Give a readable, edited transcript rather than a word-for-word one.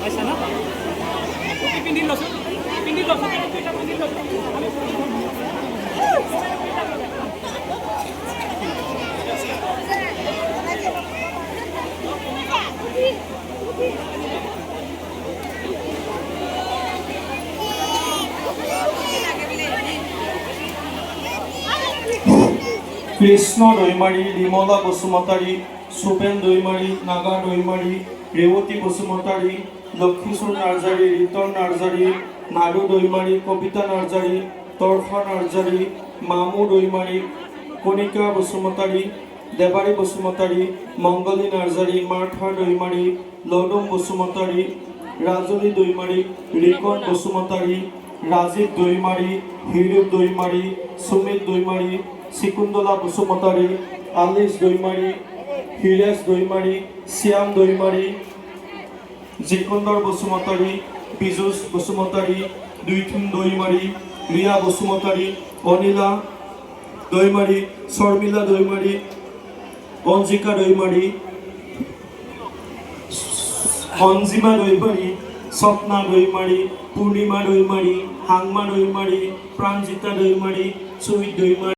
পাইছা না পিন্ধি লৈছোঁ কৃষ্ণ দৈমাৰী, বিমলা বসুমতাৰী, সুবেন দৈমাৰী, নাগা দৈমাৰী, ৰেৱতী বসুমতাৰী, লক্ষীচুৰ নাৰ্জাৰী, ৰিতন নাৰ্জাৰী, নাৰু দৈমাৰী, কবিতা নাৰ্জাৰী, তৰ্ষা নাৰ্জাৰী, মামু দৈমাৰী, কণিকা বসুমতাৰী, দেৱাৰী বসুমতাৰী, মংগলী নাৰ্জাৰী, মাৰ্থা দৈমাৰী, লদম বসুমতাৰী, ৰাজনী দৈমাৰী, ৰিকন বসুমতাৰী, ৰাজীৱ দৈমাৰী, হিৰূপ দৈমাৰী, সুমিত দৈমাৰী, চিকুন্দলা বসুমতাৰী, আলিছ দৈমাৰী, হিৰেশ দৈমাৰী, শ্যাম দৈমাৰী, জিকুন্দৰ বসুমতাৰী, পীযুষ বসুমতাৰী, দুইথুন দৈমাৰী, ৰিয়া বসুমতাৰী, অনিলা দৈমাৰী, শৰ্মিলা দৈমাৰী, অঞ্জিকা দৈমাৰী, অঞ্জিমা দৈমাৰী, স্বপ্না দৈমাৰী, পূৰ্ণিমা দৈমাৰী, হাংমা দৈমাৰী, প্ৰাঞ্জিতা দৈমাৰী, চুইট দৈমাৰী।